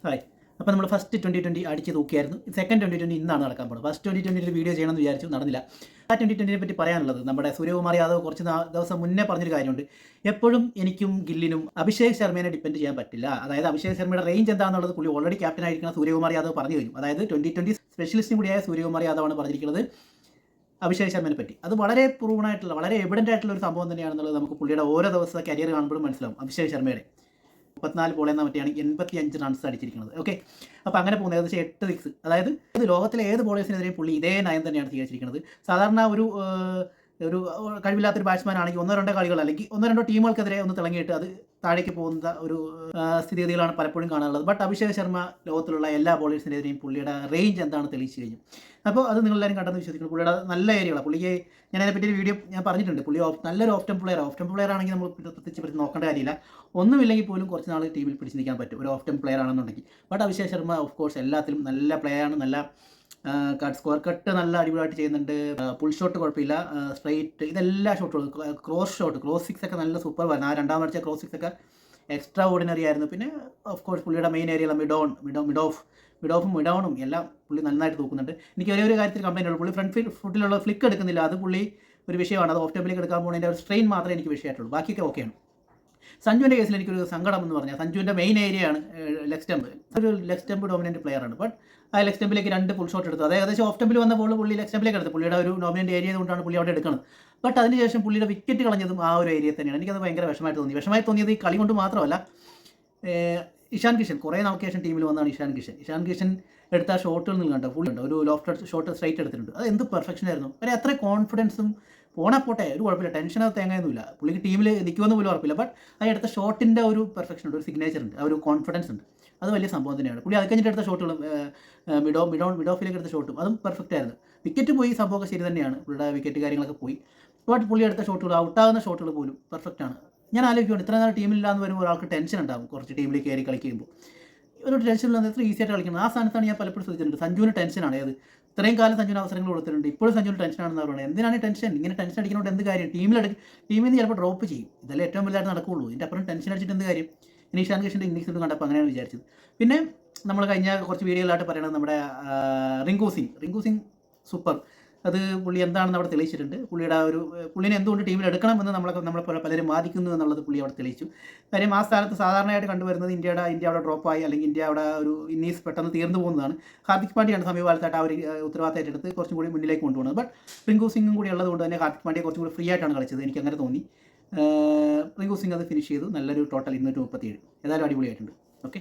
Hi. അപ്പോൾ നമ്മൾ first 2020 അടിച്ച് തൂക്കിയായിരുന്നു. സെക്കൻഡ് 2020 ഇന്നാണ് നടക്കാൻ പോകുന്നത്. ഫസ്റ്റ് 2020 ഒരു വീഡിയോ ചെയ്യണമെന്ന് വിചാരിച്ചു, നടന്നില്ല. ആ 2020നെ പറ്റി പറയാനുള്ളത് നമ്മുടെ സൂര്യകുമാർ യാദവ് കുറച്ച് ദിവസം മുന്നേ പറഞ്ഞൊരു കാര്യമുണ്ട്. എപ്പോഴും എനിക്കും ഗില്ലിനും അഭിഷേക് ശർമ്മേനെ ഡിപ്പെൻഡ് ചെയ്യാൻ പറ്റില്ല. അതായത് അഭിഷേക് ശർമ്മയുടെ റേഞ്ച് എന്താണെന്നുള്ളത് പുള്ളി ഓൾറെഡി ക്യാപ്റ്റൻ ആയിരിക്കുന്ന സൂര്യകുമാർ യാദവ് പറഞ്ഞു കഴിഞ്ഞു. അതായത് 2020 സ്പെഷ്യലിസ്റ്റും കൂടിയായ സൂര്യകുമാർ യാദവാണ് പറഞ്ഞിരിക്കുന്നത് അഭിഷേക് ശർമ്മേനെ പറ്റി. അത് വളരെ പ്രൂവൺ ആയിട്ടുള്ള, വളരെ എവിഡൻ്റ് ആയിട്ടുള്ള ഒരു സംഭവം തന്നെയാണെന്നുള്ളത് നമുക്ക് പുള്ളിയുടെ ഓരോ ദിവസത്തെ കരിയർ കാണുമ്പോഴും മനസ്സിലാവും. അഭിഷേക് ശർമ്മയുടെ 34 ബോൾ എന്ന മറ്റാണ് 85 റൺസ് അടിച്ചിരിക്കുന്നത്. ഓക്കെ, അപ്പോൾ അങ്ങനെ പോകുന്നത് ഏകദേശം 8 സിക്സ്. അതായത് ലോകത്തിലെ ഏത് ബോളേഴ്സിനെതിരെയും പുള്ളി ഇതേ നയം തന്നെയാണ് സ്വീകരിച്ചിരിക്കുന്നത്. സാധാരണ ഒരു കഴിവില്ലാത്തൊരു ബാറ്റ്സ്മാൻ ആണെങ്കിൽ ഒന്നോ രണ്ടോ കളികൾ അല്ലെങ്കിൽ ഒന്നോ രണ്ടോ ടീമുകൾക്കെതിരെ ഒന്ന് തിളങ്ങിയിട്ട് അത് താഴേക്ക് പോകുന്ന ഒരു സ്ഥിതിഗതികളാണ് പലപ്പോഴും കാണാനുള്ളത്. ബട്ട് അഭിഷേക് ശർമ്മ ലോകത്തിലുള്ള എല്ലാ ബോളേഴ്സിനെതിരെയും പുള്ളിയുടെ റേഞ്ച് എന്താണെന്ന് തെളിയിച്ചു കഴിഞ്ഞു. അപ്പോൾ അത് നിങ്ങളെല്ലാവരും കണ്ടെന്ന് വിശ്വസിക്കുന്നു. പുള്ളിയുടെ നല്ല ഏരിയകളാണ്. പുള്ളിക്ക് ഞാൻ അതിനെപ്പറ്റി ഒരു വീഡിയോ ഞാൻ പറഞ്ഞിട്ടുണ്ട്. പുള്ളി നല്ലൊരു ഓഫ് ടെം പ്ലെയർ ആണെങ്കിൽ നമ്മൾ പ്രത്യേകിച്ച് നോക്കേണ്ട കാര്യമില്ല. ഒന്നുമില്ലെങ്കിൽ പോലും കുറച്ച് നാൾ ടീമിൽ പിടിച്ച് നിൽക്കാൻ പറ്റും ഒരു ഓഫ് ടെം പ്ലെയർ ആണെന്നുണ്ടെങ്കിൽ. But Abhishek Sharma of course എല്ലാത്തിലും നല്ല പ്ലെയറാണ്. നല്ല സ്ക്വയർ കട്ട് നല്ല അടിപൊളിയായിട്ട് ചെയ്യുന്നുണ്ട്. പുൾ ഷോട്ട് കുഴപ്പമില്ല, സ്ട്രൈറ്റ് ഇതെല്ലാ ഷോട്ടുകളും, ക്രോസ് സിക്സ് ഒക്കെ നല്ല സൂപ്പർ വരുന്നത്. ആ രണ്ടാം അടിച്ച ക്രോസ് സിക്സ് ഒക്കെ എക്സ്ട്രാ ഓർഡിനറി ആയിരുന്നു. പിന്നെ ഓഫ് കോഴ്സ് പുള്ളിയുടെ മെയിൻ ഏരിയയിലെ മിഡോണും എല്ലാം പുള്ളി നന്നായിട്ട് തൂക്കുന്നുണ്ട്. എനിക്ക് ഒരേ ഒരു കാര്യത്തിൽ കംപ്ലൈൻറ്റ് ഉള്ളൂ, പുള്ളി ഫ്രണ്ട് ഫുട്ടിലുള്ള ഫ്ലിക്ക് എടുക്കുന്നില്ല. അത് പുള്ളി ഒരു വിഷയമാണ്. അത് ഓഫ് ടേബിളിലേക്ക് എടുക്കാൻ പോകുന്നതിൻ്റെ ഒരു സ്ട്രെയിൻ മാത്രമേ എനിക്ക് വിഷയമായിട്ടുള്ളൂ. ബാക്കിയൊക്കെ ഓക്കെയാണ്. സഞ്ജുവിൻ്റെ കേസിൽ എനിക്കൊരു സങ്കടം എന്ന് പറഞ്ഞാൽ സഞ്ജുവിൻ്റെ മെയിൻ ഏരിയയാണ് ലെഗ് സ്റ്റംപ്. ഒരു ലെഗ് സ്റ്റംപ് ഡോമിനൻ്റ് പ്ലെയറാണ്. ബട്ട് ആ ലെഗ് സ്റ്റംപിലേക്ക് 2 ഫുൾ ഷോട്ട് എടുത്തു. അത് ഏകദേശം ഓഫ് സ്റ്റംപിൽ വന്ന ബോൾ പുള്ളി ലെഗ് സ്റ്റംപിലേക്ക് എടുത്തു. പുള്ളിയുടെ ഒരു ഡോമിനൻ്റ് ഏരിയ കൊണ്ടാണ് പുള്ളി അവിടെ എടുക്കുന്നത്. ബട്ട് അതിനുശേഷം പുള്ളിയുടെ വിക്കറ്റ് കളഞ്ഞതും ആ ഒരു ഏരിയ തന്നെയാണ്. എനിക്കത് ഭയങ്കര വിഷമമായി തോന്നിയത് ഈ കളി കൊണ്ട് മാത്രമല്ല. ഇഷാൻ കിഷൻ കുറേ നാൾക്ക് ശേഷം ടീമിൽ വന്നതാണ്. ഇഷാൻ കിഷൻ എടുത്ത ഷോട്ടുകൾ നിങ്ങൾ കണ്ടോ, ഫുൾ ഉണ്ട്. ഒരു ലോഫ്റ്റ് ഷോട്ട് സ്ട്രൈറ്റ് എടുത്തിട്ടുണ്ട്. അത് എന്ത് പെർഫെക്ഷൻ ആയിരുന്നു. അവരെ അത്ര കോൺഫിഡൻസും പോട്ടെ ഒരു കുഴപ്പമില്ല, ടെൻഷനോ തേങ്ങയൊന്നുമില്ല. പുള്ളിക്ക് ടീമിൽ നിൽക്കുമെന്ന് പോലും ഉറപ്പില്ല. ബട്ട് ആ എടുത്ത ഷോട്ടിൻ്റെ ഒരു പെർഫെക്ഷൻ ഉണ്ട്, ഒരു സിഗ്നേച്ചർ ഉണ്ട്, ആ ഒരു കോൺഫിഡൻസ് ഉണ്ട്. അത് വലിയ സംഭവം തന്നെയാണ്. പുള്ളി അത് കഴിഞ്ഞിട്ട് എടുത്ത ഷോട്ടുകളും മിഡ് ഓഫിലേക്ക് എടുത്ത ഷോട്ടും അതും പെർഫെക്റ്റ് ആയിരുന്നു. വിക്കറ്റ് പോയി, സംഭവമൊക്കെ ശരി തന്നെയാണ്. പുള്ളിയുടെ വിക്കറ്റ് കാര്യങ്ങളൊക്കെ പോയി. ബട്ട് പുള്ളി എടുത്ത ഷോട്ടുകൾ, ഔട്ടാകുന്ന ഷോട്ടുകൾ പോലും പെർഫെക്റ്റ് ആണ്. ഞാൻ ആലോചിക്കുകയാണ്, ഇത്ര നാൾ ടീമിലില്ലാന്ന് വരുമ്പോൾ ഒരാൾക്ക് ടെൻഷൻ ഉണ്ടാകും. കുറച്ച് ടീമിലേക്ക് കയറി കളിക്കുമ്പോൾ ഒരു ടെൻഷനില്ലാതെ എത്ര ഈസി ആയിട്ട് കളിക്കുന്നത്. ആ സ്ഥാനത്താണ് ഞാൻ പലപ്പോഴും ശ്രദ്ധിച്ചിട്ടുണ്ട്. സഞ്ജുവിന് ടെൻഷനാണ്. ഏത് ഇത്രയും കാലം സഞ്ജുവിന് അവസരങ്ങൾ കൊടുത്തിട്ടുണ്ട്, ഇപ്പോഴും സഞ്ജുവിന് ടെൻഷനാണെന്ന് പറയുന്നത്. എന്തിനാണ് ടെൻഷൻ? ഇങ്ങനെ ടെൻഷൻ അടിക്കുന്നതുകൊണ്ട് എന്ത് കാര്യം? ടീമിൽ നിന്ന് ചിലപ്പോൾ ഡ്രോപ്പ് ചെയ്യും. ഇതല്ലേ ഏറ്റവും വലുതായിട്ട് നടക്കുകയുള്ളൂ. ഇതിൻ്റെ അപ്പുറം ടെൻഷൻ അടിച്ചിട്ട് എന്ത് കാര്യം? ഇനി ഇഷാൻ കിഷൻ്റെ ഇന്നിങ്സ് ഒന്നും കണ്ടപ്പോൾ അങ്ങനെയാണ് വിചാരിച്ചത്. പിന്നെ നമ്മൾ കഴിഞ്ഞ കുറച്ച് വീഡിയോകളായിട്ട് പറയുന്നത് നമ്മുടെ റിങ്കു സിംഗ് സൂപ്പർ. അത് പുള്ളി എന്താണെന്ന് അവിടെ തെളിയിച്ചിട്ടുണ്ട്. പുള്ളിനെ എന്തുകൊണ്ട് ടീമിൽ എടുക്കണമെന്ന് നമ്മളെ പലരും വാദിക്കുന്നു എന്നുള്ളത് പുള്ളി അവിടെ തെളിയിച്ചു. കാര്യം ആ സ്ഥാനത്ത് സാധാരണയായിട്ട് കണ്ടുവരുന്നത് ഇന്ത്യ അവിടെ ഡ്രോപ്പായി അല്ലെങ്കിൽ ഇന്ത്യ അവിടെ ഒരു ഇന്നീസ് പെട്ടെന്ന് തീർന്നു പോകുന്നതാണ്. ഹാർദിക് പാണ്ഡ്യയാണ് സമീപകാലത്തായിട്ട് ആ ഒരു ഉത്തരവാദിത്തമായിട്ട് എടുത്ത് കുറച്ചും കൂടി മുന്നിലേക്ക് കൊണ്ടുപോകുന്നത്. ബട്ട് റിങ്കു സിംഗും കൂടി ഉള്ളതുകൊണ്ട് തന്നെ ഹാർദിക് പാണ്ഡ്യ കുറച്ചും കൂടി ഫ്രീ ആയിട്ടാണ് കളിച്ചത്. എനിക്ക് അങ്ങനെ തോന്നി. റിങ്കു സിംഗ് അത് ഫിനിഷ് ചെയ്തു. നല്ലൊരു ടോട്ടൽ 237. ഏതായാലും അടിപൊളിയായിട്ടുണ്ട്. ഓക്കെ.